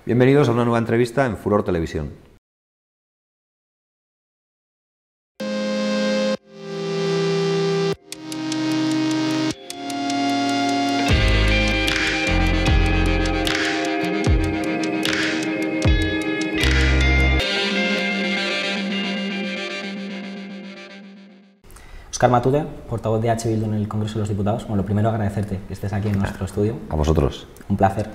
Bienvenidos a una nueva entrevista en Furor Televisión. Óscar Matute, portavoz de H. Bildu en el Congreso de los Diputados. Bueno, lo primero, agradecerte que estés aquí en nuestro estudio. A vosotros. Un placer.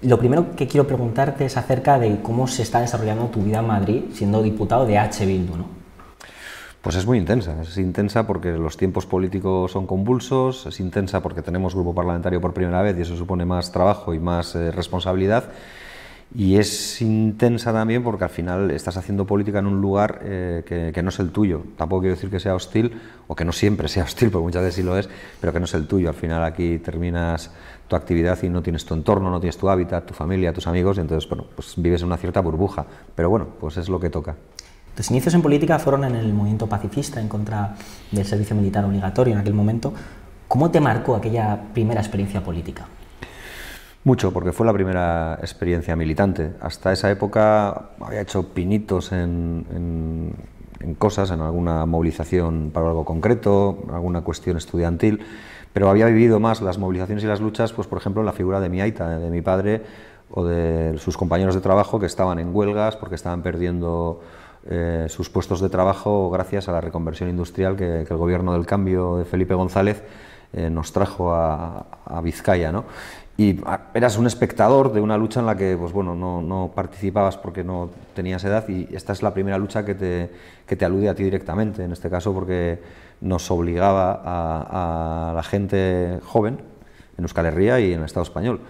Lo primero que quiero preguntarte es acerca de cómo se está desarrollando tu vida en Madrid siendo diputado de H. Bildu, ¿no? Pues es muy intensa. Es intensa porque los tiempos políticos son convulsos, es intensa porque tenemos grupo parlamentario por primera vez y eso supone más trabajo y más responsabilidad. Y es intensa también porque al final estás haciendo política en un lugar que no es el tuyo. Tampoco quiero decir que sea hostil, o que no siempre sea hostil, porque muchas veces sí lo es, pero que no es el tuyo. Al final aquí terminas tu actividad y no tienes tu entorno, no tienes tu hábitat, tu familia, tus amigos, y entonces bueno, pues vives en una cierta burbuja. Pero bueno, pues es lo que toca. Tus inicios en política fueron en el movimiento pacifista en contra del servicio militar obligatorio en aquel momento. ¿Cómo te marcó aquella primera experiencia política? Mucho, porque fue la primera experiencia militante. Hasta esa época había hecho pinitos en cosas, en alguna movilización para algo concreto, alguna cuestión estudiantil, pero había vivido más las movilizaciones y las luchas, pues por ejemplo, en la figura de mi aita, de mi padre, o de sus compañeros de trabajo que estaban en huelgas porque estaban perdiendo sus puestos de trabajo gracias a la reconversión industrial que el gobierno del cambio de Felipe González nos trajo a Vizcaya, ¿no? Y eras un espectador de una lucha en la que pues bueno, no participabas porque no tenías edad, y esta es la primera lucha que te alude a ti directamente, en este caso porque nos obligaba a la gente joven en Euskal Herria y en el Estado español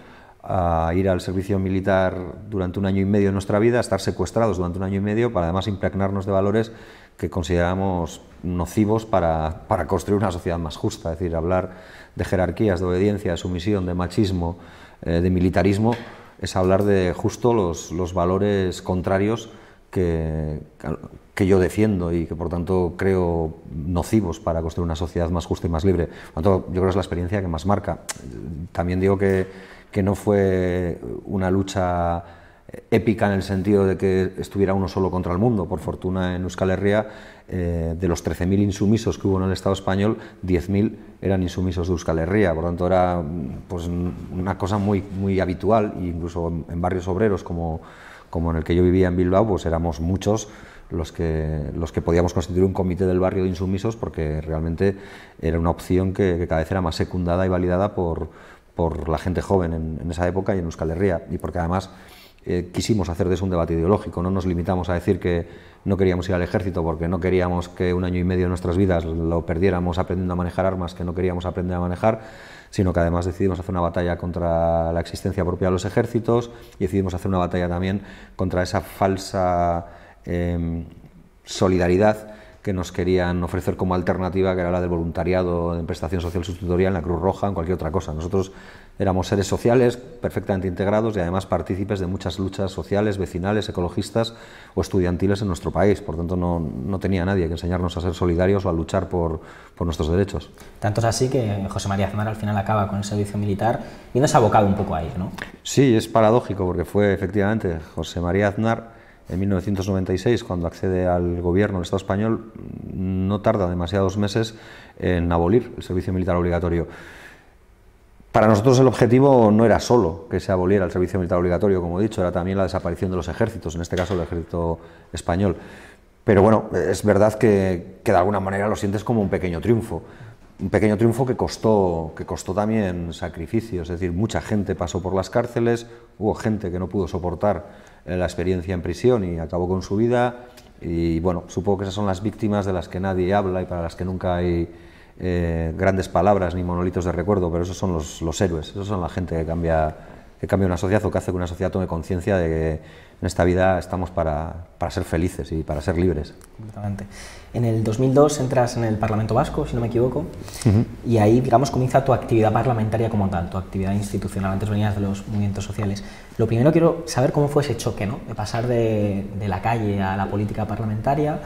a ir al servicio militar durante un año y medio de nuestra vida, a estar secuestrados durante un año y medio para además impregnarnos de valores que consideramos nocivos para construir una sociedad más justa. Es decir, hablar de jerarquías, de obediencia, de sumisión, de machismo, de militarismo, es hablar de justo los valores contrarios que yo defiendo y que por tanto creo nocivos para construir una sociedad más justa y más libre. Por tanto, yo creo que es la experiencia que más marca. También digo que no fue una lucha épica en el sentido de que estuviera uno solo contra el mundo. Por fortuna en Euskal Herria, de los 13.000 insumisos que hubo en el Estado español, 10.000 eran insumisos de Euskal Herria. Por tanto era pues una cosa muy habitual, e incluso en barrios obreros como en el que yo vivía en Bilbao, pues éramos muchos los que podíamos constituir un comité del barrio de insumisos, porque realmente era una opción que cada vez era más secundada y validada por la gente joven en esa época y en Euskal Herria, y porque además quisimos hacer de eso un debate ideológico. No nos limitamos a decir que no queríamos ir al ejército porque no queríamos que un año y medio de nuestras vidas lo perdiéramos aprendiendo a manejar armas que no queríamos aprender a manejar, sino que además decidimos hacer una batalla contra la existencia propia de los ejércitos, y decidimos hacer una batalla también contra esa falsa solidaridad que nos querían ofrecer como alternativa, que era la del voluntariado en prestación social sustitutoria en la Cruz Roja, en cualquier otra cosa. Nosotros éramos seres sociales perfectamente integrados y además partícipes de muchas luchas sociales, vecinales, ecologistas o estudiantiles en nuestro país. Por tanto, no tenía nadie que enseñarnos a ser solidarios o a luchar por nuestros derechos. Tanto es así que José María Aznar al final acaba con el servicio militar viéndose abocado un poco a ir, ¿no? Sí, es paradójico porque fue efectivamente José María Aznar en 1996, cuando accede al gobierno del Estado español, no tarda demasiados meses en abolir el servicio militar obligatorio. Para nosotros el objetivo no era solo que se aboliera el servicio militar obligatorio, como he dicho, era también la desaparición de los ejércitos, en este caso el ejército español. Pero bueno, es verdad que de alguna manera lo sientes como un pequeño triunfo que costó también sacrificios. Es decir, mucha gente pasó por las cárceles, hubo gente que no pudo soportar la experiencia en prisión y acabó con su vida, y bueno, supongo que esas son las víctimas de las que nadie habla y para las que nunca hay grandes palabras ni monolitos de recuerdo, pero esos son los héroes, esos son la gente que cambia una sociedad, o que hace que una sociedad tome conciencia de que en esta vida estamos para ser felices y para ser libres. Completamente. En el 2002 entras en el Parlamento Vasco, si no me equivoco, y ahí, digamos, comienza tu actividad parlamentaria como tal, tu actividad institucional. Antes venías de los movimientos sociales. Lo primero quiero saber cómo fue ese choque, ¿no? De pasar de la calle a la política parlamentaria,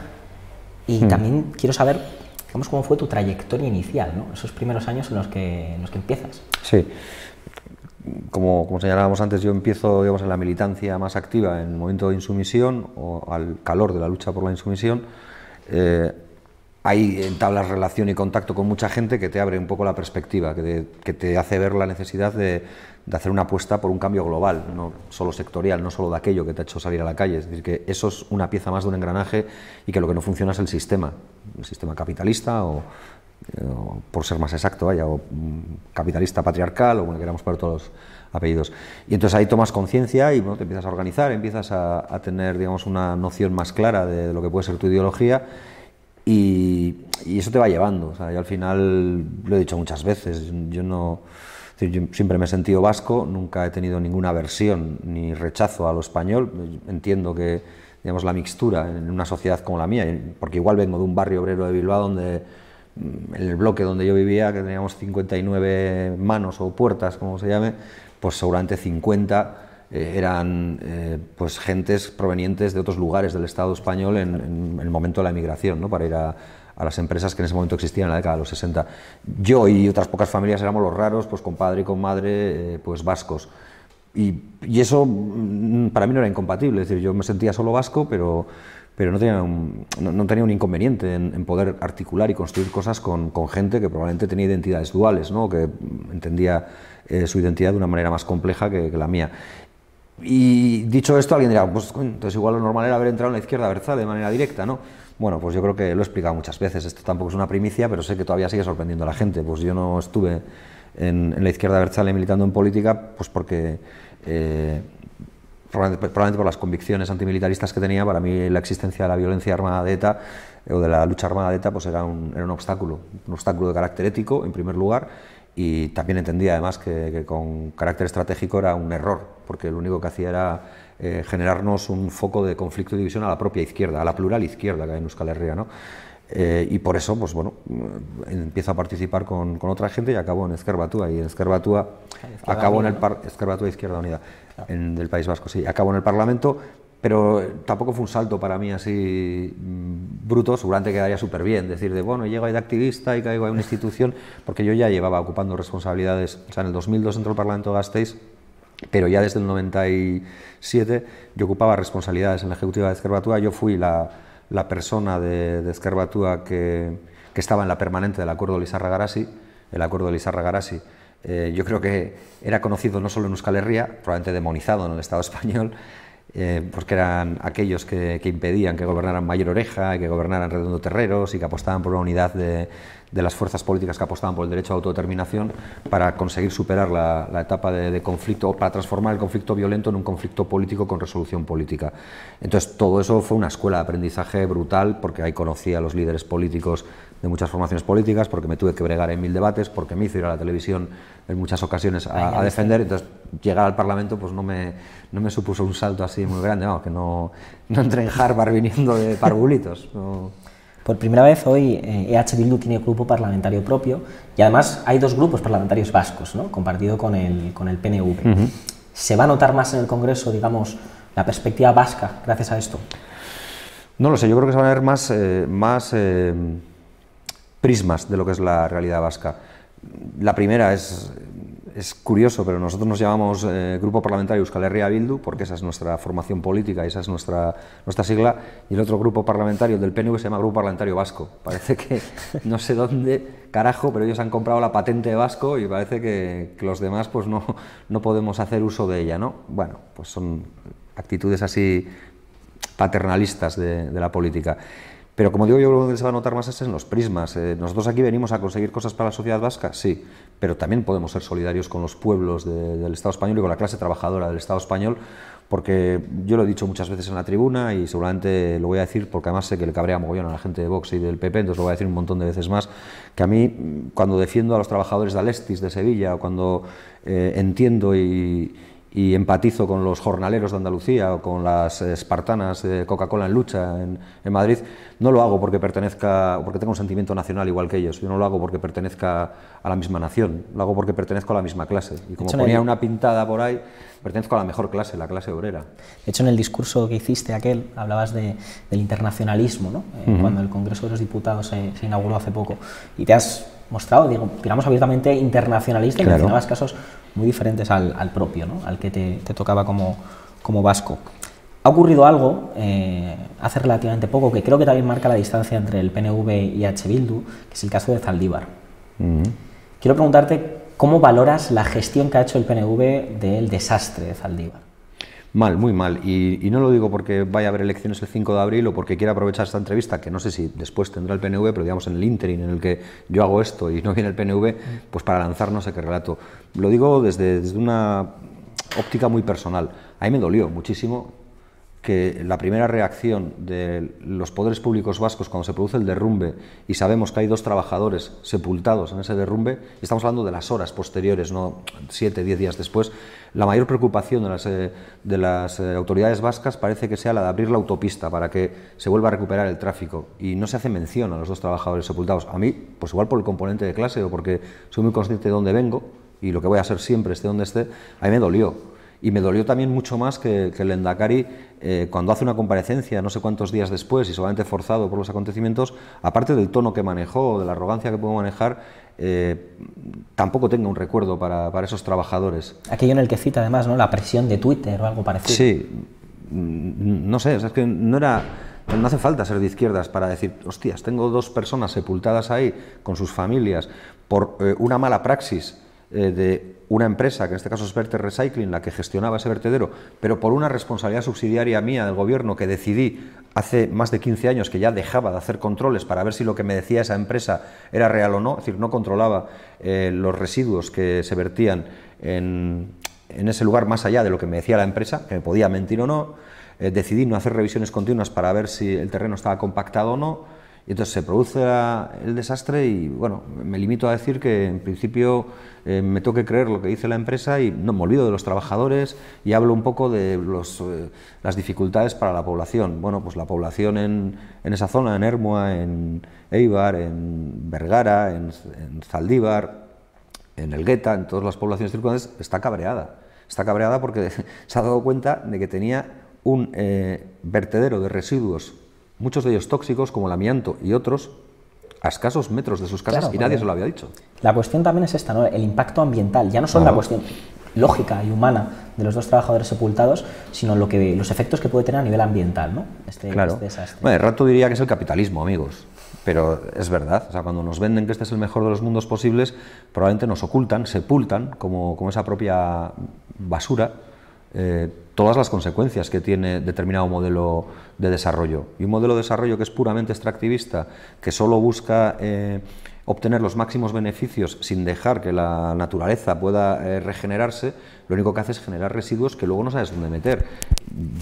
y también quiero saber, digamos, cómo fue tu trayectoria inicial, ¿no? Esos primeros años en los que empiezas. Sí. como señalábamos antes, yo empiezo, digamos, en la militancia más activa en el momento de insumisión o al calor de la lucha por la insumisión. Ahí entablas relación y contacto con mucha gente que te abre un poco la perspectiva, que te hace ver la necesidad de hacer una apuesta por un cambio global, no solo sectorial, no solo de aquello que te ha hecho salir a la calle. Es decir, que eso es una pieza más de un engranaje y que lo que no funciona es el sistema capitalista o por ser más exacto, vaya, o capitalista patriarcal, o como queramos poner todos los apellidos. Y entonces ahí tomas conciencia y bueno, te empiezas a organizar, empiezas a tener, digamos, una noción más clara de lo que puede ser tu ideología. Y eso te va llevando. O sea, yo al final, lo he dicho muchas veces, yo siempre me he sentido vasco, nunca he tenido ninguna aversión ni rechazo a lo español. Entiendo que, digamos, la mixtura en una sociedad como la mía, porque igual vengo de un barrio obrero de Bilbao donde, en el bloque donde yo vivía, que teníamos 59 manos o puertas, como se llame, pues seguramente 50 eran pues gentes provenientes de otros lugares del Estado español en el momento de la emigración, ¿no? Para ir a las empresas que en ese momento existían en la década de los 60. Yo y otras pocas familias éramos los raros, pues con padre y con madre, pues vascos. Y eso para mí no era incompatible, es decir, yo me sentía solo vasco, pero no tenía un inconveniente en poder articular y construir cosas con gente que probablemente tenía identidades duales, ¿no? Que entendía su identidad de una manera más compleja que la mía. Y dicho esto, alguien dirá, pues entonces igual lo normal era haber entrado en la izquierda abertzale de manera directa, ¿no? Bueno, pues yo creo que lo he explicado muchas veces, esto tampoco es una primicia, pero sé que todavía sigue sorprendiendo a la gente. Pues yo no estuve en la izquierda abertzale militando en política, pues porque probablemente por las convicciones antimilitaristas que tenía. Para mí la existencia de la violencia armada de ETA o de la lucha armada de ETA pues era un obstáculo de carácter ético en primer lugar. Y también entendía además que con carácter estratégico era un error, porque lo único que hacía era generarnos un foco de conflicto y división a la propia izquierda, a la plural izquierda que hay en Euskal Herria, ¿no? Y por eso, pues bueno, empiezo a participar con otra gente y acabo en Ezker Batua. Y en Ezker Batua acabo en el Ezker Batua Izquierda Unida, del País Vasco, sí. Acabo en el Parlamento, pero tampoco fue un salto para mí así bruto. Seguramente quedaría súper bien decir de, bueno, llego ahí de activista y caigo ahí en una institución, porque yo ya llevaba ocupando responsabilidades. O sea, en el 2002 entró al Parlamento de Gasteiz, pero ya desde el 97 yo ocupaba responsabilidades en la ejecutiva de Ezker Batua. Yo fui la persona de Ezker Batua que estaba en la permanente del acuerdo de Lizarra-Garasi. El acuerdo de Lizarra-Garasi yo creo que era conocido no solo en Euskal Herria, probablemente demonizado en el Estado español, porque eran aquellos que impedían que gobernaran Mayor Oreja, que gobernaran Redondo Terreros y que apostaban por una unidad de las fuerzas políticas que apostaban por el derecho a autodeterminación para conseguir superar la etapa de conflicto, o para transformar el conflicto violento en un conflicto político con resolución política. Entonces todo eso fue una escuela de aprendizaje brutal, porque ahí conocí a los líderes políticos de muchas formaciones políticas, porque me tuve que bregar en 1000 debates, porque me hizo ir a la televisión en muchas ocasiones a defender. Entonces llegar al Parlamento pues no me supuso un salto así muy grande, que no entré en Harvard viniendo de parvulitos, no. Por primera vez hoy EH Bildu tiene grupo parlamentario propio y además hay dos grupos parlamentarios vascos, ¿no? Compartido con el PNV. ¿Se va a notar más en el Congreso, digamos, la perspectiva vasca gracias a esto? No lo sé, yo creo que se van a ver más prismas de lo que es la realidad vasca. La primera es curioso, pero nosotros nos llamamos Grupo Parlamentario Euskal Herria Bildu, porque esa es nuestra formación política y esa es nuestra sigla, y el otro grupo parlamentario, el del PNV, se llama Grupo Parlamentario Vasco. Parece que no sé dónde, carajo, pero ellos han comprado la patente de vasco y parece que los demás pues no podemos hacer uso de ella, ¿no? Bueno, pues son actitudes así paternalistas de la política. Pero como digo, yo creo que donde se va a notar más es en los prismas. Nosotros aquí venimos a conseguir cosas para la sociedad vasca, sí, pero también podemos ser solidarios con los pueblos del Estado español y con la clase trabajadora del Estado español, porque yo lo he dicho muchas veces en la tribuna y seguramente lo voy a decir porque además sé que le cabrea mogollón a la gente de Vox y del PP, entonces lo voy a decir un montón de veces más, que a mí, cuando defiendo a los trabajadores de Alestis, de Sevilla, o cuando entiendo y empatizo con los jornaleros de Andalucía o con las espartanas de Coca-Cola en lucha en Madrid, no lo hago porque pertenezca, porque tenga un sentimiento nacional igual que ellos. Yo no lo hago porque pertenezca a la misma nación, lo hago porque pertenezco a la misma clase. Y como ponía una pintada por ahí, pertenezco a la mejor clase, la clase obrera. De hecho, en el discurso que hiciste hablabas del internacionalismo, ¿no? Cuando el Congreso de los Diputados se inauguró hace poco, y te has mostrado, digamos abiertamente internacionalista, y mencionabas casos muy diferentes al propio, ¿no? Al que te tocaba como vasco. Ha ocurrido algo hace relativamente poco que creo que también marca la distancia entre el PNV y H. Bildu, que es el caso de Zaldívar. Quiero preguntarte cómo valoras la gestión que ha hecho el PNV del desastre de Zaldívar. Mal, muy mal. Y no lo digo porque vaya a haber elecciones el 5 de abril o porque quiera aprovechar esta entrevista, que no sé si después tendrá el PNV, pero digamos en el ínterin en el que yo hago esto y no viene el PNV, pues para lanzar no sé qué relato. Lo digo desde una óptica muy personal. A mí me dolió muchísimo que la primera reacción de los poderes públicos vascos cuando se produce el derrumbe y sabemos que hay 2 trabajadores sepultados en ese derrumbe, y estamos hablando de las horas posteriores, no 7, 10 días después, la mayor preocupación de las autoridades vascas parece que sea la de abrir la autopista para que se vuelva a recuperar el tráfico, y no se hace mención a los 2 trabajadores sepultados. A mí, pues igual por el componente de clase o porque soy muy consciente de dónde vengo y lo que voy a ser siempre, esté donde esté, a mí me dolió. Y me dolió también mucho más que el Lehendakari, cuando hace una comparecencia no sé cuántos días después y seguramente forzado por los acontecimientos, aparte del tono que manejó, de la arrogancia que pudo manejar, tampoco tenga un recuerdo para esos trabajadores. Aquello en el que cita además, ¿no?, la presión de Twitter o algo parecido. Sí, no sé, es que no hace falta ser de izquierdas para decir, hostias, tengo 2 personas sepultadas ahí con sus familias por una mala praxis de una empresa, que en este caso es Verter Recycling, la que gestionaba ese vertedero, pero por una responsabilidad subsidiaria mía del gobierno que decidí hace más de 15 años que ya dejaba de hacer controles para ver si lo que me decía esa empresa era real o no, es decir, no controlaba los residuos que se vertían en ese lugar más allá de lo que me decía la empresa, que me podía mentir o no, decidí no hacer revisiones continuas para ver si el terreno estaba compactado o no. Y entonces se produce el desastre y, bueno, me limito a decir que en principio me tengo que creer lo que dice la empresa y no me olvido de los trabajadores y hablo un poco de las dificultades para la población. Bueno, pues la población en esa zona, en Ermua, en Eibar, en Vergara, en Zaldívar, en Elgueta, en todas las poblaciones circundantes, está cabreada. Está cabreada porque se ha dado cuenta de que tenía un vertedero de residuos, muchos de ellos tóxicos, como el amianto y otros, a escasos metros de sus casas, claro, y nadie se lo había dicho. La cuestión también es esta, ¿no?, el impacto ambiental, ya no solo la cuestión lógica y humana de los 2 trabajadores sepultados, sino los efectos que puede tener a nivel ambiental, ¿no?, este desastre. Bueno, de rato diría que es el capitalismo, amigos, pero es verdad. O sea, cuando nos venden que este es el mejor de los mundos posibles, probablemente nos ocultan, sepultan, como esa propia basura, todas las consecuencias que tiene determinado modelo de desarrollo. Y un modelo de desarrollo que es puramente extractivista, que solo busca obtener los máximos beneficios sin dejar que la naturaleza pueda regenerarse, lo único que hace es generar residuos que luego no sabes dónde meter.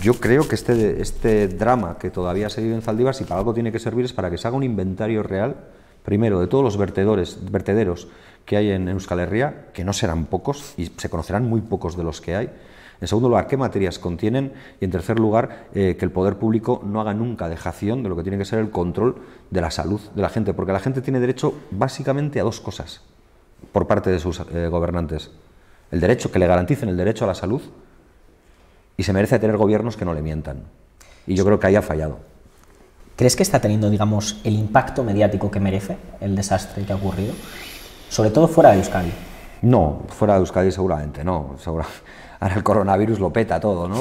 Yo creo que este drama que todavía se vive en Zaldívar, si para algo tiene que servir, es para que se haga un inventario real, primero, de todos los vertederos que hay en Euskal Herria, que no serán pocos y se conocerán muy pocos de los que hay. En segundo lugar, qué materias contienen, y en tercer lugar, que el poder público no haga nunca dejación de lo que tiene que ser el control de la salud de la gente, porque la gente tiene derecho básicamente a 2 cosas por parte de sus gobernantes: el derecho, que le garanticen el derecho a la salud, y se merece tener gobiernos que no le mientan, y yo creo que ahí ha fallado. ¿Crees que está teniendo, digamos, el impacto mediático que merece el desastre que ha ocurrido, sobre todo fuera de Euskadi? No, fuera de Euskadi seguramente no. Ahora el coronavirus lo peta todo, ¿no?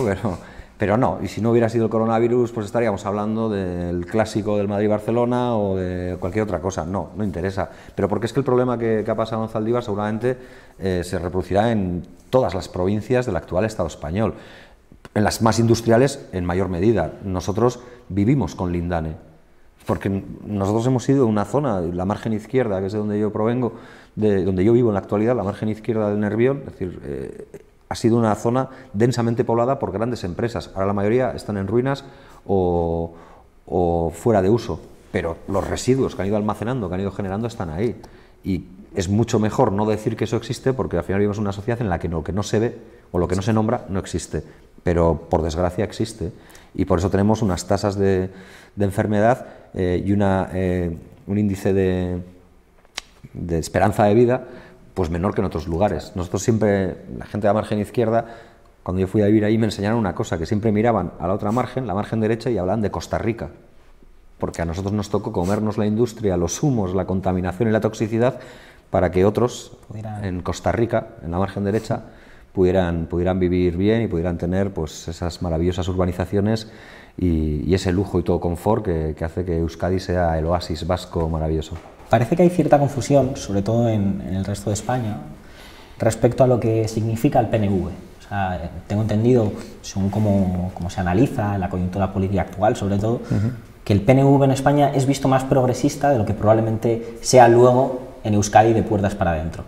Pero no, y si no hubiera sido el coronavirus, pues estaríamos hablando del clásico del Madrid-Barcelona o de cualquier otra cosa. No interesa. Pero porque es que el problema que ha pasado en Zaldívar seguramente se reproducirá en todas las provincias del actual Estado español. En las más industriales, en mayor medida. Nosotros vivimos con lindane, porque nosotros hemos sido una zona, la margen izquierda, que es de donde yo provengo, de donde yo vivo en la actualidad, la margen izquierda del Nervión, es decir, ha sido una zona densamente poblada por grandes empresas. Ahora la mayoría están en ruinas o fuera de uso, pero los residuos que han ido almacenando, que han ido generando, están ahí. Y es mucho mejor no decir que eso existe, porque al final vivimos en una sociedad en la que lo que no se ve o lo que no se nombra no existe, pero por desgracia existe. Y por eso tenemos unas tasas de enfermedad y un índice de esperanza de vida pues menor que en otros lugares. Nosotros siempre, la gente de la margen izquierda, cuando yo fui a vivir ahí, me enseñaron una cosa, que siempre miraban a la otra margen, la margen derecha, y hablaban de Costa Rica. porque a nosotros nos tocó comernos la industria, los humos, la contaminación y la toxicidad para que otros en Costa Rica, en la margen derecha, pudieran vivir bien y pudieran tener pues esas maravillosas urbanizaciones y ese lujo y todo confort que hace que Euskadi sea el oasis vasco maravilloso. Parece que hay cierta confusión, sobre todo en el resto de España, respecto a lo que significa el PNV. O sea, tengo entendido, según cómo se analiza la coyuntura política actual, sobre todo, que el PNV en España es visto más progresista de lo que probablemente sea luego en Euskadi de puertas para adentro.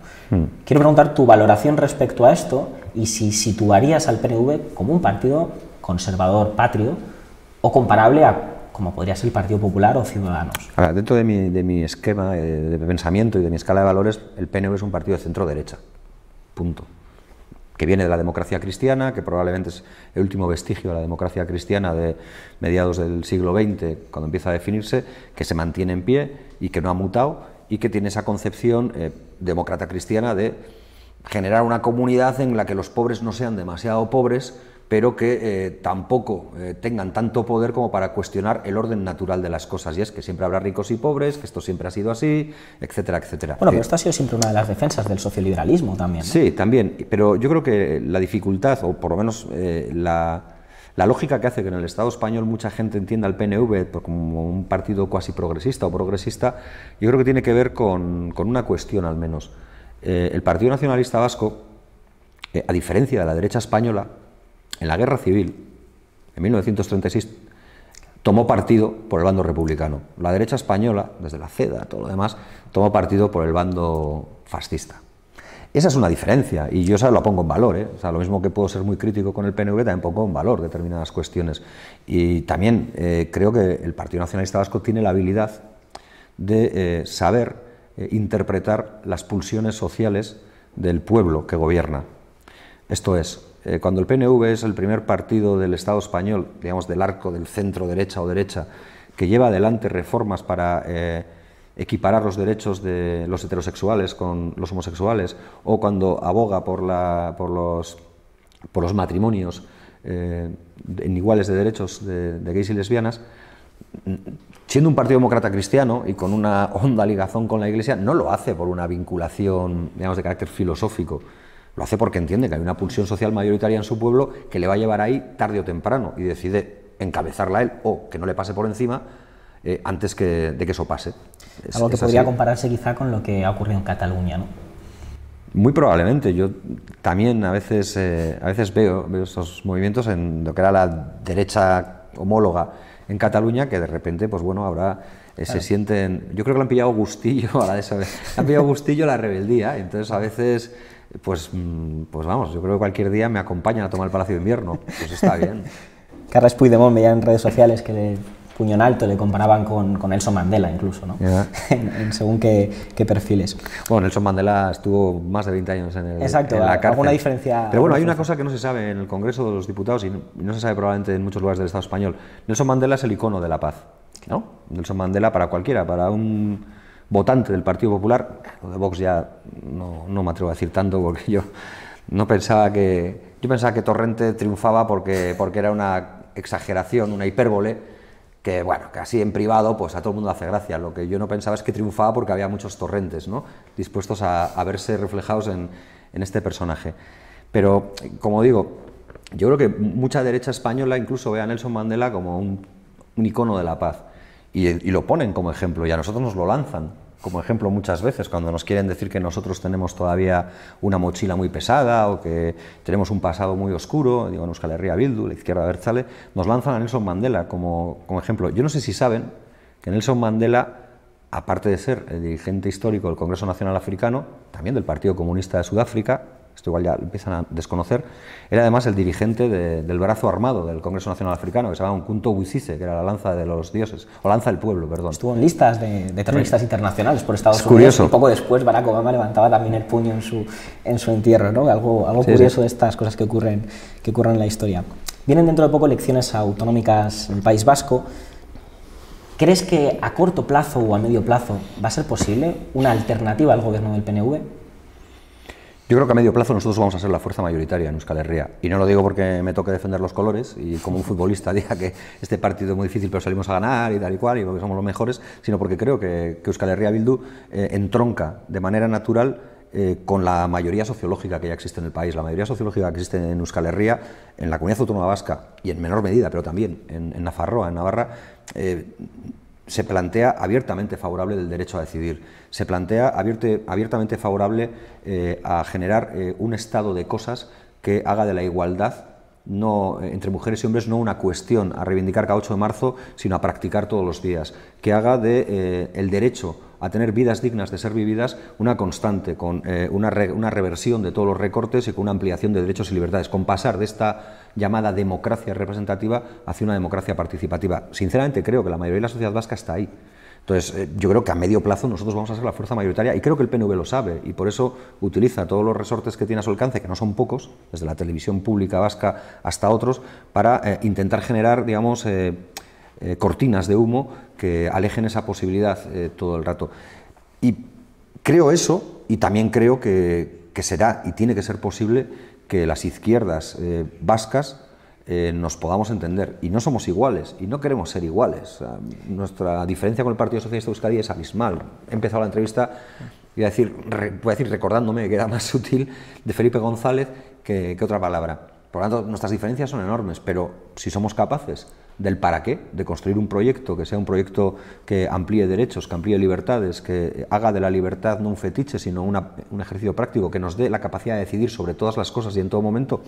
Quiero preguntar tu valoración respecto a esto y si situarías al PNV como un partido conservador patrio o comparable a como podría ser el Partido Popular o Ciudadanos. Ahora, dentro de mi esquema de pensamiento y de mi escala de valores, el PNV es un partido de centro-derecha, punto. Que viene de la democracia cristiana, que probablemente es el último vestigio de la democracia cristiana de mediados del siglo XX, cuando empieza a definirse, que se mantiene en pie y que no ha mutado, y que tiene esa concepción demócrata cristiana de generar una comunidad en la que los pobres no sean demasiado pobres, pero que tampoco tengan tanto poder como para cuestionar el orden natural de las cosas, y es que siempre habrá ricos y pobres, que esto siempre ha sido así, etcétera, etcétera. Bueno, pero esto ha sido siempre una de las defensas del socioliberalismo también, ¿no? Sí, también, pero yo creo que la dificultad, o por lo menos la lógica que hace que en el Estado español mucha gente entienda al PNV como un partido cuasi progresista o progresista, yo creo que tiene que ver con una cuestión al menos. El Partido Nacionalista Vasco, a diferencia de la derecha española, en la Guerra Civil, en 1936, tomó partido por el bando republicano. La derecha española, desde la CEDA, todo lo demás, tomó partido por el bando fascista. Esa es una diferencia, y yo lo pongo en valor, ¿eh? O sea, lo mismo que puedo ser muy crítico con el PNV, también pongo en valor determinadas cuestiones. Y también creo que el Partido Nacionalista Vasco tiene la habilidad de saber interpretar las pulsiones sociales del pueblo que gobierna. Esto es, cuando el PNV es el primer partido del Estado español, digamos del arco del centro derecha o derecha, que lleva adelante reformas para equiparar los derechos de los heterosexuales con los homosexuales, o cuando aboga por los matrimonios en iguales de derechos de gays y lesbianas, siendo un partido demócrata cristiano y con una honda ligazón con la Iglesia, no lo hace por una vinculación, digamos, de carácter filosófico. Lo hace porque entiende que hay una pulsión social mayoritaria en su pueblo que le va a llevar ahí tarde o temprano, y decide encabezarla él o que no le pase por encima antes de que eso pase. Algo que podría compararse quizá con lo que ha ocurrido en Cataluña, ¿no? Muy probablemente. Yo también a veces veo esos movimientos en lo que era la derecha homóloga en Cataluña, que de repente, pues bueno, ahora se sienten... Yo creo que le han pillado gustillo a la de esa vez. Le han pillado gustillo a la rebeldía, entonces a veces... Pues vamos, yo creo que cualquier día me acompañan a tomar el Palacio de Invierno, pues está bien. Carles Puigdemont veía en redes sociales que puño en alto le comparaban con Nelson Mandela incluso, ¿no? Yeah. Según qué perfiles. Bueno, Nelson Mandela estuvo más de 20 años en la cárcel. Alguna diferencia. Pero bueno, hay una cosa que no se sabe en el Congreso de los Diputados y no se sabe probablemente en muchos lugares del Estado español. Nelson Mandela es el icono de la paz, ¿no? Nelson Mandela para cualquiera, para un votante del Partido Popular, lo de Vox ya no me atrevo a decir tanto, porque yo pensaba que Torrente triunfaba porque era una exageración, una hipérbole, que bueno, que así en privado pues a todo el mundo le hace gracia. Lo que yo no pensaba es que triunfaba porque había muchos Torrentes, ¿no?, dispuestos a verse reflejados en este personaje. Pero, como digo, yo creo que mucha derecha española incluso ve a Nelson Mandela como un icono de la paz, y lo ponen como ejemplo, y a nosotros nos lo lanzan como ejemplo muchas veces, cuando nos quieren decir que nosotros tenemos todavía una mochila muy pesada o que tenemos un pasado muy oscuro, digo, en Euskal Herria Bildu, la izquierda abertzale, nos lanzan a Nelson Mandela como ejemplo. Yo no sé si saben que Nelson Mandela, aparte de ser el dirigente histórico del Congreso Nacional Africano, también del Partido Comunista de Sudáfrica, esto igual ya lo empiezan a desconocer, era además el dirigente del brazo armado del Congreso Nacional Africano, que se llamaba Unkunto Wisize, que era la lanza de los dioses, o lanza del pueblo, perdón. Estuvo en listas de terroristas internacionales por Estados Unidos. Curioso. Y poco después Barack Obama levantaba también el puño en su entierro, ¿no? Algo curioso de estas cosas que ocurren en la historia. Vienen dentro de poco elecciones autonómicas en el País Vasco. ¿Crees que a corto plazo o a medio plazo va a ser posible una alternativa al gobierno del PNV? Yo creo que a medio plazo nosotros vamos a ser la fuerza mayoritaria en Euskal Herria. Y no lo digo porque me toque defender los colores y como un futbolista diga que este partido es muy difícil pero salimos a ganar y tal y cual y porque somos los mejores, sino porque creo que Euskal Herria Bildu entronca de manera natural con la mayoría sociológica que ya existe en el país. La mayoría sociológica que existe en Euskal Herria, en la Comunidad Autónoma Vasca y en menor medida, pero también en Nafarroa, en Navarra, se plantea abiertamente favorable del derecho a decidir, se plantea abiertamente favorable a generar un estado de cosas que haga de la igualdad entre mujeres y hombres no una cuestión a reivindicar cada 8 de marzo, sino a practicar todos los días, que haga de el derecho a tener vidas dignas de ser vividas una constante, con una reversión de todos los recortes y con una ampliación de derechos y libertades, con pasar de esta llamada democracia representativa hacia una democracia participativa. Sinceramente creo que la mayoría de la sociedad vasca está ahí. Entonces, yo creo que a medio plazo nosotros vamos a ser la fuerza mayoritaria y creo que el PNV lo sabe y por eso utiliza todos los resortes que tiene a su alcance, que no son pocos, desde la televisión pública vasca hasta otros, para intentar generar, digamos, cortinas de humo que alejen esa posibilidad todo el rato. Y creo eso y también creo que será y tiene que ser posible que las izquierdas vascas nos podamos entender, y no somos iguales, y no queremos ser iguales. O sea, nuestra diferencia con el Partido Socialista de Euskadi es abismal. He empezado la entrevista, voy a decir recordándome que era más sutil, de Felipe González que otra palabra. Por lo tanto, nuestras diferencias son enormes, pero si somos capaces del para qué, de construir un proyecto que sea un proyecto que amplíe derechos, que amplíe libertades, que haga de la libertad no un fetiche, sino un ejercicio práctico, que nos dé la capacidad de decidir sobre todas las cosas y en todo momento,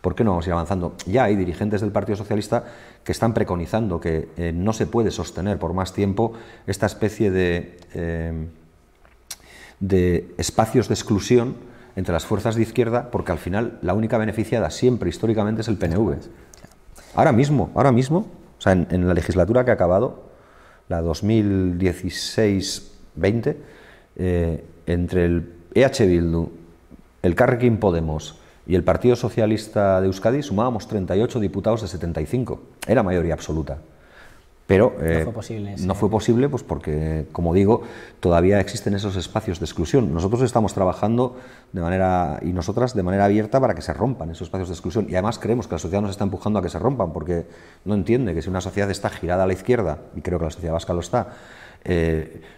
¿por qué no vamos a ir avanzando? Ya hay dirigentes del Partido Socialista que están preconizando que no se puede sostener por más tiempo esta especie de espacios de exclusión entre las fuerzas de izquierda, porque al final la única beneficiada siempre históricamente es el PNV. Ahora mismo, o sea, en la legislatura que ha acabado, la 2016-20, entre el EH Bildu, el Elkarrekin Podemos y el Partido Socialista de Euskadi sumábamos 38 diputados de 75. Era mayoría absoluta. Pero no fue posible pues porque, como digo, todavía existen esos espacios de exclusión. Nosotros estamos trabajando y nosotras de manera abierta para que se rompan esos espacios de exclusión. Y además creemos que la sociedad nos está empujando a que se rompan, porque no entiende que si una sociedad está girada a la izquierda, y creo que la sociedad vasca lo está,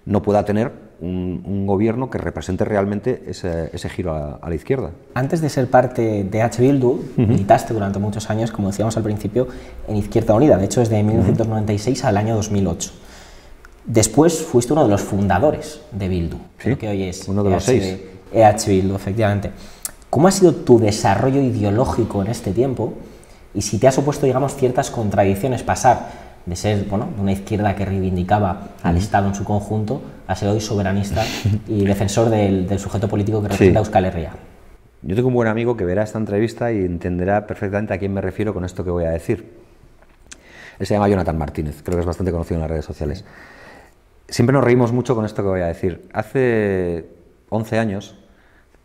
no pueda tener un gobierno que represente realmente ese giro a la izquierda. Antes de ser parte de EH Bildu, militaste durante muchos años, como decíamos al principio, en Izquierda Unida, de hecho desde 1996 al año 2008. Después fuiste uno de los fundadores de Bildu, ¿sí? Que hoy es uno de los 6. EH Bildu, efectivamente. ¿Cómo ha sido tu desarrollo ideológico en este tiempo? Y si te ha supuesto, digamos, ciertas contradicciones pasar de ser, bueno, de una izquierda que reivindicaba al Estado en su conjunto, a ser hoy soberanista y defensor del sujeto político que representa Euskal Herria. Yo tengo un buen amigo que verá esta entrevista y entenderá perfectamente a quién me refiero con esto que voy a decir. Él se llama Jonathan Martínez, creo que es bastante conocido en las redes sociales. Siempre nos reímos mucho con esto que voy a decir. Hace 11 años,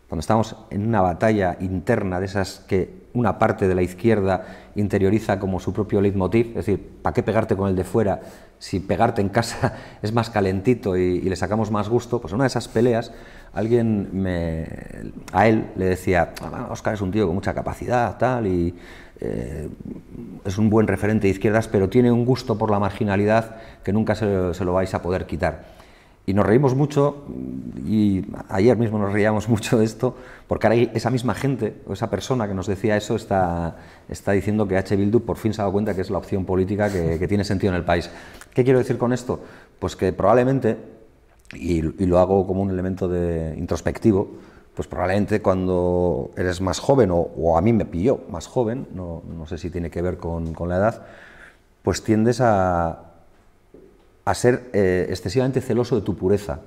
cuando estábamos en una batalla interna de esas que una parte de la izquierda interioriza como su propio leitmotiv, es decir, ¿para qué pegarte con el de fuera si pegarte en casa es más calentito y le sacamos más gusto? Pues en una de esas peleas alguien a él le decía: Óscar es un tío con mucha capacidad, tal, y es un buen referente de izquierdas, pero tiene un gusto por la marginalidad que nunca se lo vais a poder quitar. Y nos reímos mucho, y ayer mismo nos reíamos mucho de esto, porque ahora esa misma gente, o esa persona que nos decía eso, está diciendo que EH Bildu por fin se ha dado cuenta que es la opción política que tiene sentido en el país. ¿Qué quiero decir con esto? Pues que probablemente, y lo hago como un elemento introspectivo, pues probablemente cuando eres más joven, o a mí me pilló más joven, no sé si tiene que ver con la edad, pues tiendes a ser excesivamente celoso de tu pureza,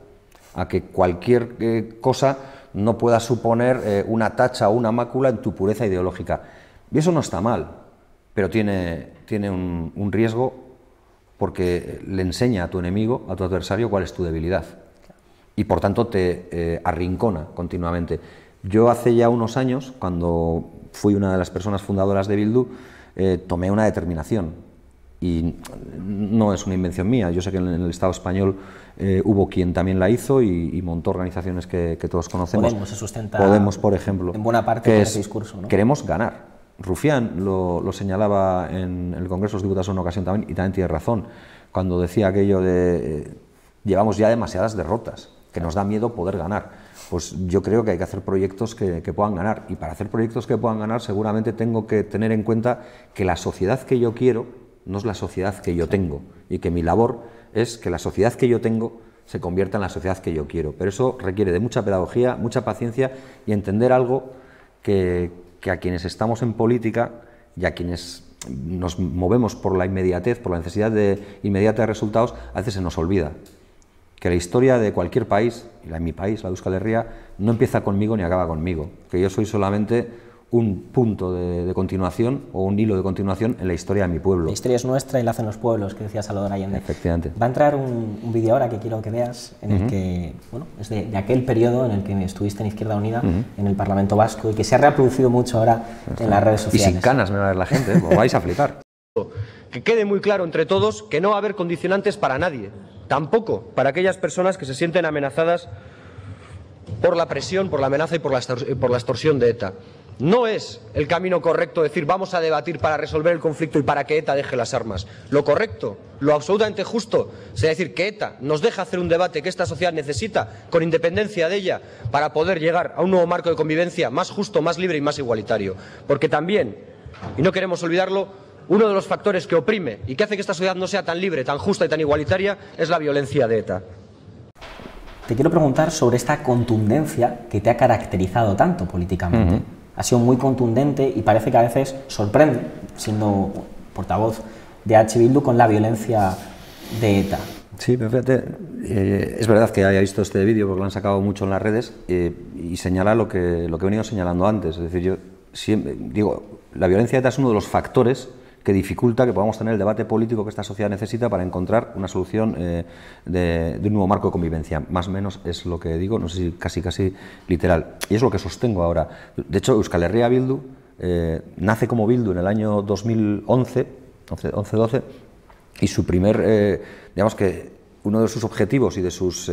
a que cualquier cosa no pueda suponer una tacha o una mácula en tu pureza ideológica. Y eso no está mal, pero tiene un riesgo, porque le enseña a tu enemigo, a tu adversario, cuál es tu debilidad. Y por tanto te arrincona continuamente. Yo hace ya unos años, cuando fui una de las personas fundadoras de Bildu, tomé una determinación. y no es una invención mía. Yo sé que en el Estado español hubo quien también la hizo y montó organizaciones que todos conocemos. Podemos se sustenta Podemos, por ejemplo, en buena parte que por es, ese discurso, ¿no? Queremos ganar. Rufián lo señalaba en el Congreso de los Diputados en una ocasión también, y también tiene razón, cuando decía aquello de llevamos ya demasiadas derrotas, que nos da miedo poder ganar. Pues yo creo que hay que hacer proyectos que puedan ganar, y para hacer proyectos que puedan ganar seguramente tengo que tener en cuenta que la sociedad que yo quiero no es la sociedad que yo tengo, y que mi labor es que la sociedad que yo tengo se convierta en la sociedad que yo quiero. Pero eso requiere de mucha pedagogía, mucha paciencia y entender algo que a quienes estamos en política y a quienes nos movemos por la inmediatez, por la necesidad de inmediata de resultados, a veces se nos olvida que la historia de cualquier país, y la de mi país, la de Euskal Herria, no empieza conmigo ni acaba conmigo, que yo soy solamente un punto de continuación o un hilo de continuación en la historia de mi pueblo. La historia es nuestra y la hacen los pueblos, que decía Salvador Allende. Efectivamente. Va a entrar un vídeo ahora que quiero que veas, en el que, bueno, es de aquel periodo en el que estuviste en Izquierda Unida, en el Parlamento Vasco, y que se ha reproducido mucho ahora en las redes sociales. Y sin canas me va a ver la gente, os vais a flipar. Que quede muy claro entre todos que no va a haber condicionantes para nadie, tampoco para aquellas personas que se sienten amenazadas por la presión, por la amenaza y por la extorsión de ETA. No es el camino correcto decir vamos a debatir para resolver el conflicto y para que ETA deje las armas. Lo correcto, lo absolutamente justo, sería decir que ETA nos deje hacer un debate que esta sociedad necesita, con independencia de ella, para poder llegar a un nuevo marco de convivencia más justo, más libre y más igualitario. Porque también, y no queremos olvidarlo, uno de los factores que oprime y que hace que esta sociedad no sea tan libre, tan justa y tan igualitaria es la violencia de ETA. Te quiero preguntar sobre esta contundencia que te ha caracterizado tanto políticamente. Ha sido muy contundente y parece que a veces sorprende, siendo portavoz de H. Bildu, con la violencia de ETA. Sí, pero fíjate, es verdad que haya visto este vídeo porque lo han sacado mucho en las redes y señala lo que he venido señalando antes. Es decir, yo siempre digo, la violencia de ETA es uno de los factores que dificulta que podamos tener el debate político que esta sociedad necesita para encontrar una solución de un nuevo marco de convivencia. Más o menos es lo que digo, no sé si casi literal. Y es lo que sostengo ahora. De hecho, Euskal Herria Bildu nace como Bildu en el año 2011, 11-12, y su primer, digamos que uno de sus objetivos y de sus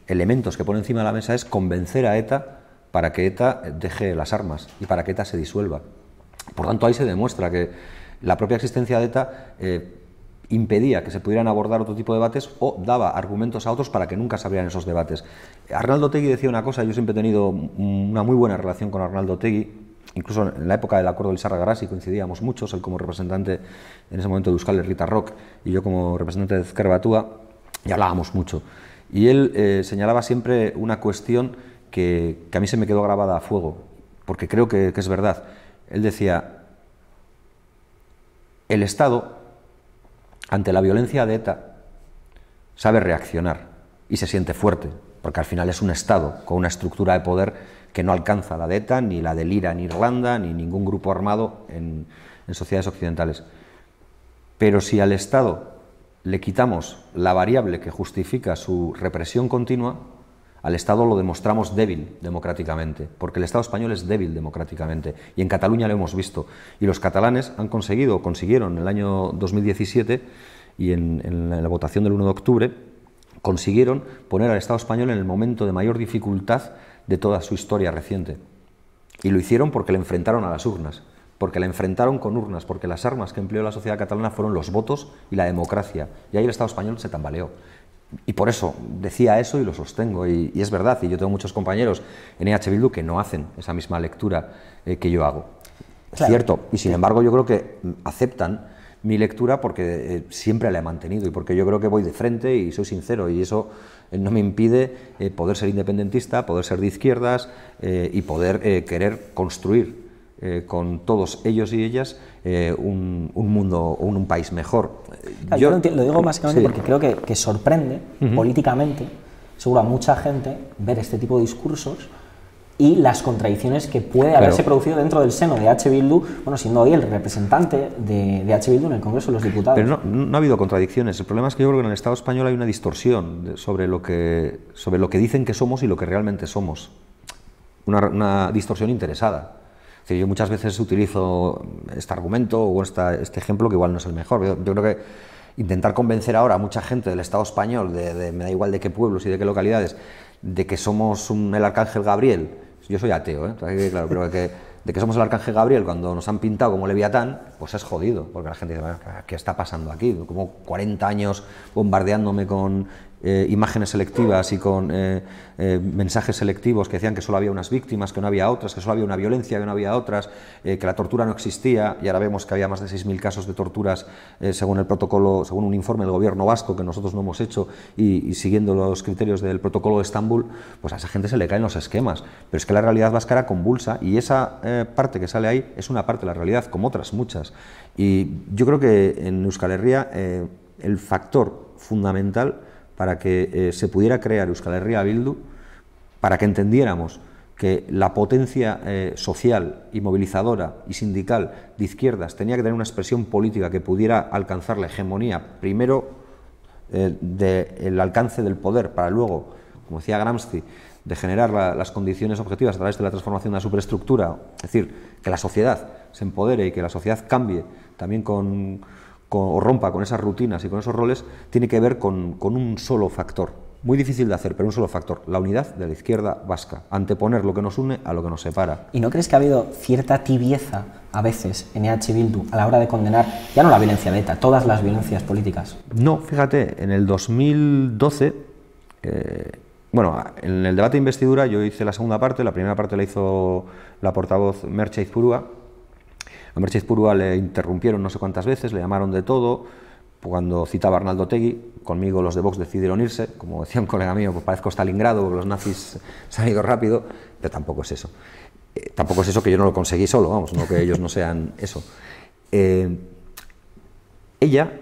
elementos que pone encima de la mesa es convencer a ETA para que ETA deje las armas y para que ETA se disuelva. Por tanto, ahí se demuestra que la propia existencia de ETA impedía que se pudieran abordar otro tipo de debates o daba argumentos a otros para que nunca se abrieran esos debates. Arnaldo Otegi decía una cosa, yo siempre he tenido una muy buena relación con Arnaldo Otegi, incluso en la época del acuerdo del Lizarra-Garasi coincidíamos muchos, él como representante en ese momento de Euskal Herria Rock y yo como representante de Ezker Batua, y hablábamos mucho. Y él señalaba siempre una cuestión que a mí se me quedó grabada a fuego, porque creo que es verdad. Él decía: el Estado, ante la violencia de ETA, sabe reaccionar y se siente fuerte, porque al final es un Estado con una estructura de poder que no alcanza la de ETA, ni la del IRA en Irlanda, ni ningún grupo armado en sociedades occidentales. Pero si al Estado le quitamos la variable que justifica su represión continua, al Estado lo demostramos débil democráticamente, porque el Estado español es débil democráticamente, y en Cataluña lo hemos visto. Y los catalanes consiguieron en el año 2017, y en la votación del 1 de octubre, consiguieron poner al Estado español en el momento de mayor dificultad de toda su historia reciente. Y lo hicieron porque le enfrentaron a las urnas, porque la enfrentaron con urnas, porque las armas que empleó la sociedad catalana fueron los votos y la democracia. Y ahí el Estado español se tambaleó. Y por eso decía eso y lo sostengo, y es verdad, y yo tengo muchos compañeros en EH Bildu que no hacen esa misma lectura que yo hago. Es cierto, y sin embargo yo creo que aceptan mi lectura porque siempre la he mantenido y porque yo creo que voy de frente y soy sincero, y eso no me impide poder ser independentista, poder ser de izquierdas y poder querer construir con todos ellos y ellas un mundo o un país mejor. Yo lo digo básicamente porque creo que sorprende políticamente, seguro a mucha gente, ver este tipo de discursos y las contradicciones que puede haberse producido dentro del seno de H. Bildu, bueno, siendo hoy el representante de H. Bildu en el Congreso de los Diputados. Pero no ha habido contradicciones. El problema es que yo creo que en el Estado español hay una distorsión sobre lo que dicen que somos y lo que realmente somos. Una distorsión interesada. Es decir, yo muchas veces utilizo este argumento o este ejemplo, que igual no es el mejor. Yo creo que intentar convencer ahora a mucha gente del Estado español, me da igual de qué pueblos y de qué localidades, de que somos el Arcángel Gabriel. Yo soy ateo, claro, pero de que somos el Arcángel Gabriel cuando nos han pintado como Leviatán, pues es jodido, porque la gente dice, ¿qué está pasando aquí? Como 40 años bombardeándome con imágenes selectivas y con mensajes selectivos que decían que solo había unas víctimas, que no había otras, que solo había una violencia, que no había otras, que la tortura no existía, y ahora vemos que había más de 6.000 casos de torturas según el protocolo, según un informe del gobierno vasco que nosotros no hemos hecho, y siguiendo los criterios del protocolo de Estambul, pues a esa gente se le caen los esquemas. Pero es que la realidad vasca era convulsa, y esa parte que sale ahí es una parte de la realidad, como otras muchas. Y yo creo que en Euskal Herria el factor fundamental para que se pudiera crear Euskal Herria Bildu, para que entendiéramos que la potencia social y movilizadora y sindical de izquierdas tenía que tener una expresión política que pudiera alcanzar la hegemonía, primero del alcance del poder, para luego, como decía Gramsci, de generar las condiciones objetivas a través de la transformación de la superestructura, es decir, que la sociedad se empodere y que la sociedad cambie también o rompa con esas rutinas y con esos roles, tiene que ver con un solo factor, muy difícil de hacer, pero un solo factor, la unidad de la izquierda vasca, anteponer lo que nos une a lo que nos separa. ¿Y no crees que ha habido cierta tibieza a veces en EH Bildu a la hora de condenar, ya no la violencia de ETA, todas las violencias políticas? No, fíjate, en el 2012, bueno, en el debate de investidura yo hice la segunda parte, la primera parte la hizo la portavoz Merche Izpurua. A Merche Izpurua le interrumpieron no sé cuántas veces, le llamaron de todo. Cuando citaba a Arnaldo Otegi, conmigo los de Vox decidieron irse, como decía un colega mío, pues parezco Stalingrado, porque los nazis se han ido rápido, pero tampoco es eso. Tampoco es eso que yo no lo conseguí solo, vamos, no que ellos no sean eso. Ella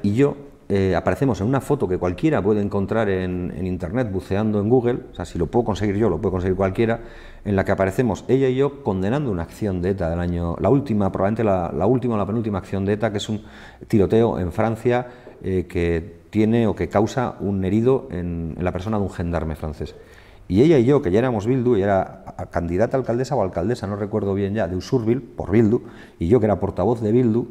y yo aparecemos en una foto que cualquiera puede encontrar en internet, buceando en Google, o sea, si lo puedo conseguir yo, lo puede conseguir cualquiera, en la que aparecemos ella y yo condenando una acción de ETA del año, la última, probablemente la última o la penúltima acción de ETA, que es un tiroteo en Francia que tiene o que causa un herido en la persona de un gendarme francés. Y ella y yo, que ya éramos Bildu, ella era candidata a alcaldesa o alcaldesa, no recuerdo bien ya, de Usurbil, por Bildu, y yo, que era portavoz de Bildu,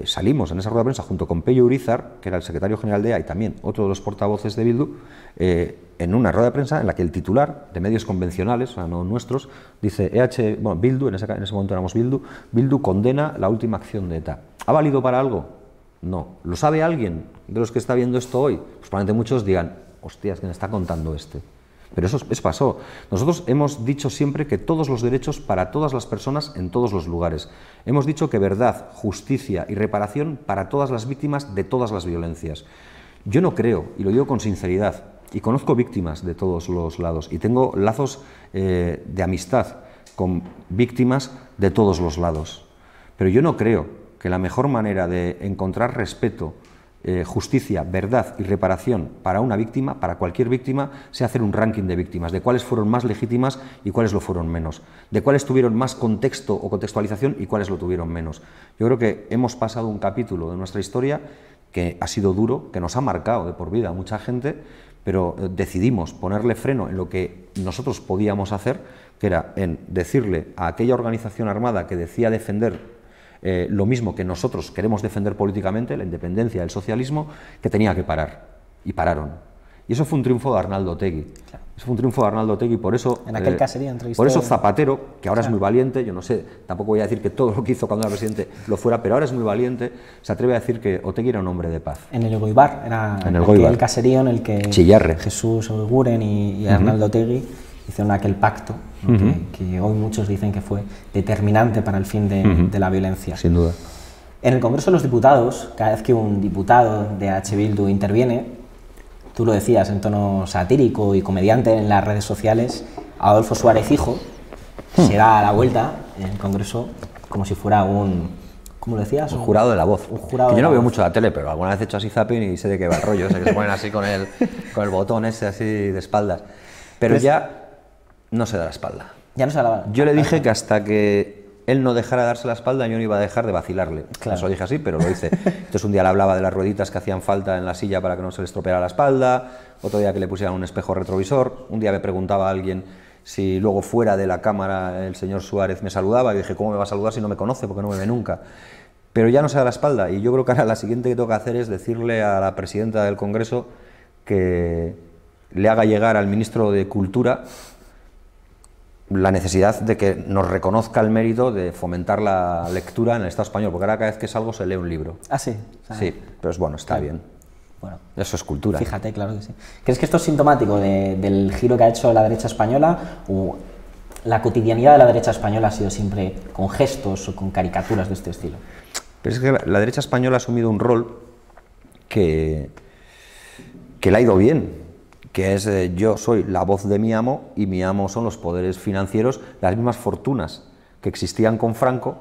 salimos en esa rueda de prensa junto con Pello Urizar, que era el secretario general de EA y también otro de los portavoces de Bildu, en una rueda de prensa en la que el titular de medios convencionales, o sea, no nuestros, dice Bildu, en ese momento éramos Bildu condena la última acción de ETA. ¿Ha valido para algo? No. ¿Lo sabe alguien de los que está viendo esto hoy? Pues probablemente muchos digan, hostias, ¿quién está contando este? Pero eso pasó. Nosotros hemos dicho siempre que todos los derechos para todas las personas en todos los lugares. Hemos dicho que verdad, justicia y reparación para todas las víctimas de todas las violencias. Yo no creo, y lo digo con sinceridad, y conozco víctimas de todos los lados, y tengo lazos de amistad con víctimas de todos los lados. Pero yo no creo que la mejor manera de encontrar respeto, justicia, verdad y reparación para una víctima, para cualquier víctima, sea hacer un ranking de víctimas, de cuáles fueron más legítimas y cuáles lo fueron menos, de cuáles tuvieron más contexto o contextualización y cuáles lo tuvieron menos. Yo creo que hemos pasado un capítulo de nuestra historia que ha sido duro, que nos ha marcado de por vida a mucha gente, pero decidimos ponerle freno en lo que nosotros podíamos hacer, que era en decirle a aquella organización armada que decía defender lo mismo que nosotros queremos defender políticamente, la independencia, el socialismo, que tenía que parar. Y pararon. Y eso fue un triunfo de Arnaldo Otegi. Claro. Eso fue un triunfo de Arnaldo Otegi, por eso... En aquel caserío entrevistó... Por eso Zapatero, que ahora es muy valiente, yo no sé, tampoco voy a decir que todo lo que hizo cuando era presidente lo fuera, pero ahora es muy valiente, se atreve a decir que Otegi era un hombre de paz. En el Goibar, era el caserío en el que Chillarre. Jesús Oiguren y Arnaldo Otegi hicieron aquel pacto, ¿no? que hoy muchos dicen que fue determinante para el fin de la violencia. Sin duda. En el Congreso de los Diputados, cada vez que un diputado de EH Bildu interviene, tú lo decías en tono satírico y comediante en las redes sociales, Adolfo Suárez Hijo se da a la vuelta en el Congreso como si fuera un... ¿Cómo lo decías? Un jurado de la voz. Un jurado que yo no de veo voz. mucho la tele, pero alguna vez he hecho así zapping y sé de qué va el rollo. O sea, que se ponen así con el botón ese así de espaldas. Pero pues, ya no se da la espalda. Ya no se da la... Yo le dije que hasta que él no dejara de darse la espalda, yo no iba a dejar de vacilarle. Claro. Eso lo dije así, pero lo hice. Entonces un día le hablaba de las rueditas que hacían falta en la silla para que no se le estropeara la espalda, otro día que le pusieran un espejo retrovisor, un día me preguntaba a alguien si luego fuera de la Cámara el señor Suárez me saludaba, y dije, ¿cómo me va a saludar si no me conoce, porque no me ve nunca? Pero ya no se da la espalda, y yo creo que ahora la siguiente que tengo que hacer es decirle a la presidenta del Congreso que le haga llegar al ministro de Cultura la necesidad de que nos reconozca el mérito de fomentar la lectura en el Estado español, porque ahora cada vez que salgo se lee un libro. Ah, sí. O sea, sí, pero es bueno, está bien. Bueno, eso es cultura. Fíjate, claro que sí. ¿Crees que esto es sintomático del giro que ha hecho la derecha española, o la cotidianidad de la derecha española ha sido siempre con gestos o con caricaturas de este estilo? Pero es que la derecha española ha asumido un rol que le ha ido bien, que es yo soy la voz de mi amo y mi amo son los poderes financieros, las mismas fortunas que existían con Franco.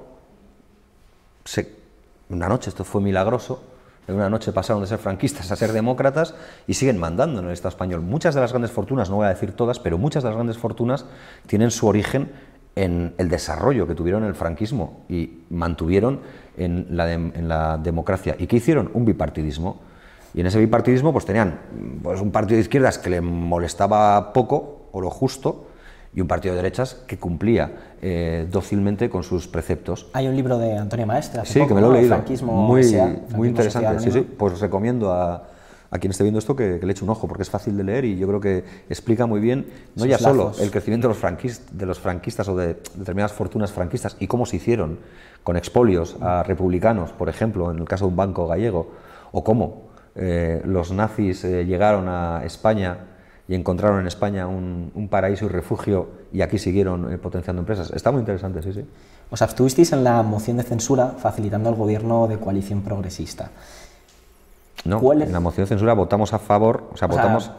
Una noche, esto fue milagroso, en una noche pasaron de ser franquistas a ser demócratas y siguen mandando en el Estado español. Muchas de las grandes fortunas, no voy a decir todas, pero muchas de las grandes fortunas tienen su origen en el desarrollo que tuvieron en el franquismo y mantuvieron en la democracia. ¿Y qué hicieron? Un bipartidismo. Y en ese bipartidismo pues tenían pues, un partido de izquierdas que le molestaba poco o lo justo, y un partido de derechas que cumplía dócilmente con sus preceptos. Hay un libro de Antonio Maestre, sí, que me lo he leído, muy interesante. Sí, sí, pues recomiendo a quien esté viendo esto que le eche un ojo, porque es fácil de leer y yo creo que explica muy bien, no ya solo el crecimiento de los franquistas o de determinadas fortunas franquistas y cómo se hicieron con expolios a republicanos, por ejemplo, en el caso de un banco gallego, o cómo los nazis llegaron a España y encontraron en España un paraíso y refugio y aquí siguieron potenciando empresas. Está muy interesante, sí, sí. Os abstuvisteis en la moción de censura facilitando el gobierno de coalición progresista. No, en la moción de censura votamos a favor, votamos...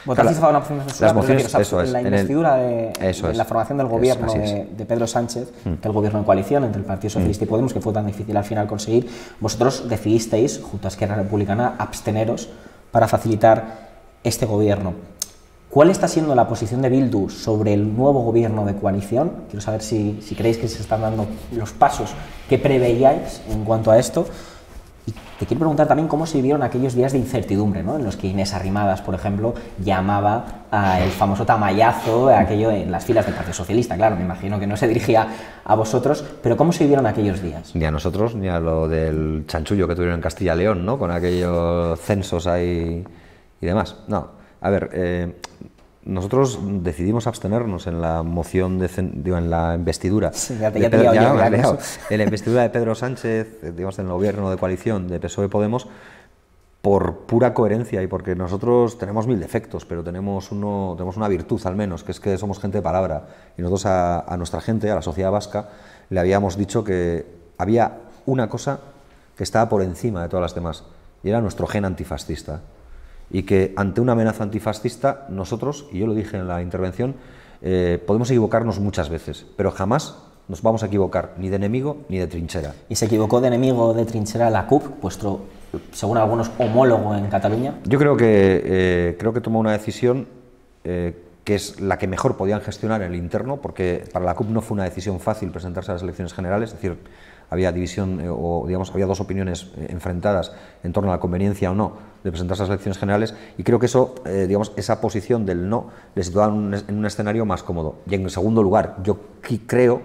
¿Votasteis a favor de la moción de censura? Las mociones, eso es. En la investidura en la formación del gobierno de Pedro Sánchez, que el gobierno de coalición entre el Partido Socialista y Podemos, que fue tan difícil al final conseguir, vosotros decidisteis, junto a Esquerra Republicana, absteneros para facilitar este gobierno. ¿Cuál está siendo la posición de Bildu sobre el nuevo gobierno de coalición? Quiero saber si creéis que se están dando los pasos que preveíais en cuanto a esto. Y te quiero preguntar también cómo se vivieron aquellos días de incertidumbre, ¿no? En los que Inés Arrimadas, por ejemplo, llamaba al famoso tamallazo, aquello en las filas del Partido Socialista. Claro, me imagino que no se dirigía a vosotros, pero ¿cómo se vivieron aquellos días? Ni a nosotros, ni a lo del chanchullo que tuvieron en Castilla y León, ¿no? Con aquellos censos ahí y demás. No, a ver, nosotros decidimos abstenernos en la moción en la investidura. Sí, en la investidura de Pedro Sánchez, digamos, en el gobierno de coalición de PSOE-Podemos, por pura coherencia y porque nosotros tenemos 1000 defectos, pero tenemos una virtud al menos, que es que somos gente de palabra. Y nosotros a nuestra gente, a la sociedad vasca, le habíamos dicho que había una cosa que estaba por encima de todas las demás, y era nuestro gen antifascista. Y que ante una amenaza antifascista nosotros, y yo lo dije en la intervención, podemos equivocarnos muchas veces, pero jamás nos vamos a equivocar ni de enemigo ni de trinchera. ¿Y se equivocó de enemigo o de trinchera la CUP, vuestro, según algunos, homólogo en Cataluña? Yo creo que tomó una decisión que es la que mejor podían gestionar en el interno, porque para la CUP no fue una decisión fácil presentarse a las elecciones generales, es decir, había división había dos opiniones enfrentadas en torno a la conveniencia o no de presentarse a las elecciones generales, y creo que eso, esa posición del no les situaba en un escenario más cómodo. Y en segundo lugar, yo creo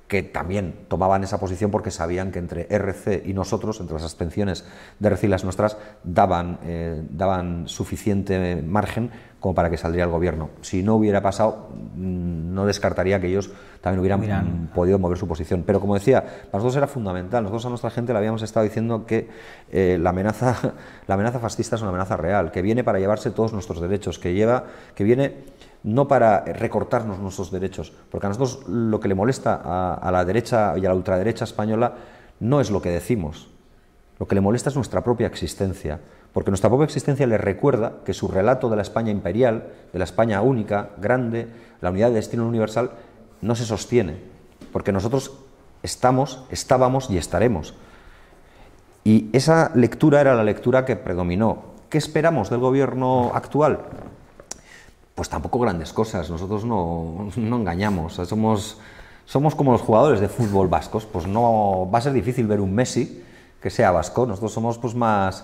que también tomaban esa posición porque sabían que entre RC y nosotros, entre las abstenciones de RC y las nuestras, daban suficiente margen como para que saldría el gobierno. Si no hubiera pasado, no descartaría que ellos también hubieran podido mover su posición. Pero como decía, para nosotros era fundamental. Nosotros a nuestra gente le habíamos estado diciendo que la amenaza fascista es una amenaza real, que viene para llevarse todos nuestros derechos, que viene no para recortarnos nuestros derechos, porque a nosotros lo que le molesta a la derecha y a la ultraderecha española no es lo que decimos, lo que le molesta es nuestra propia existencia, porque nuestra propia existencia le recuerda que su relato de la España imperial, de la España única, grande, la unidad de destino universal, no se sostiene, porque nosotros estábamos y estaremos. Y esa lectura era la lectura que predominó. ¿Qué esperamos del gobierno actual? Pues tampoco grandes cosas, nosotros no engañamos, somos como los jugadores de fútbol vascos, pues no va a ser difícil ver un Messi que sea vasco, nosotros somos pues más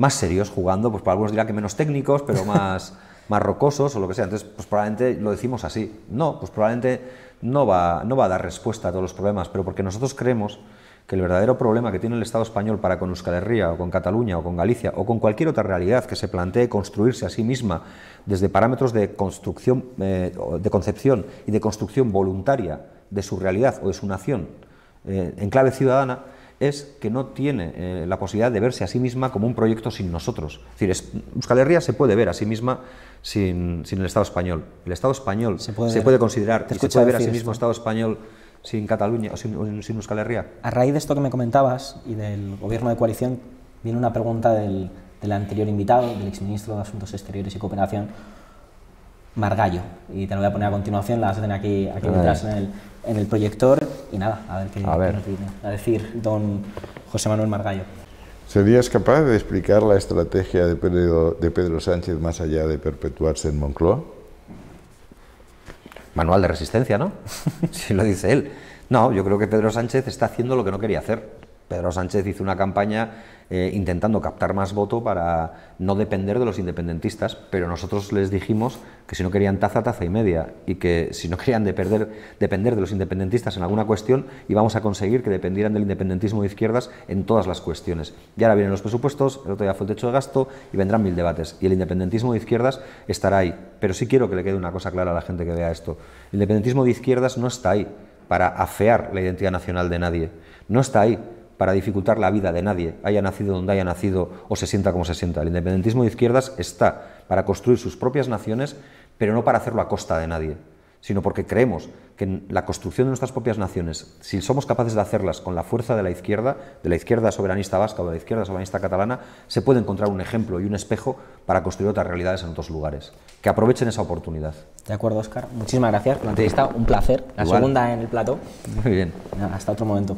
serios jugando, pues para algunos dirán que menos técnicos, pero más más rocosos o lo que sea. Entonces, pues probablemente lo decimos así. No, pues probablemente no va a dar respuesta a todos los problemas, pero porque nosotros creemos que el verdadero problema que tiene el Estado español para con Euskal Herria, o con Cataluña, o con Galicia, o con cualquier otra realidad que se plantee construirse a sí misma desde parámetros de construcción, de concepción y de construcción voluntaria de su realidad o de su nación en clave ciudadana, es que no tiene la posibilidad de verse a sí misma como un proyecto sin nosotros. Es decir, Euskal Herria se puede ver a sí misma sin el Estado español. El Estado español se puede considerar y se puede ver a sí mismo Estado español sin Cataluña o sin Euskal Herria. A raíz de esto que me comentabas y del gobierno de coalición, viene una pregunta del anterior invitado, del exministro de Asuntos Exteriores y Cooperación, Margallo, y te lo voy a poner a continuación, la vas a tener aquí detrás en el proyector, y nada, a ver qué nos viene a decir don José Manuel Margallo. ¿Serías capaz de explicar la estrategia de Pedro Sánchez más allá de perpetuarse en Moncloa? Manual de resistencia, ¿no? Si lo dice él. No, yo creo que Pedro Sánchez está haciendo lo que no quería hacer. Pedro Sánchez hizo una campaña intentando captar más voto para no depender de los independentistas, pero nosotros les dijimos que si no querían taza, taza y media, y que si no querían depender de los independentistas en alguna cuestión, íbamos a conseguir que dependieran del independentismo de izquierdas en todas las cuestiones. Y ahora vienen los presupuestos, el otro día fue el techo de gasto, y vendrán 1000 debates, y el independentismo de izquierdas estará ahí. Pero sí quiero que le quede una cosa clara a la gente que vea esto. El independentismo de izquierdas no está ahí para afear la identidad nacional de nadie, no está ahí para dificultar la vida de nadie, haya nacido donde haya nacido o se sienta como se sienta. El independentismo de izquierdas está para construir sus propias naciones, pero no para hacerlo a costa de nadie, sino porque creemos que en la construcción de nuestras propias naciones, si somos capaces de hacerlas con la fuerza de la izquierda soberanista vasca o de la izquierda soberanista catalana, se puede encontrar un ejemplo y un espejo para construir otras realidades en otros lugares. Que aprovechen esa oportunidad. De acuerdo, Óscar. Muchísimas gracias por la entrevista. Un placer. La segunda en el plató. Muy bien. Hasta otro momento.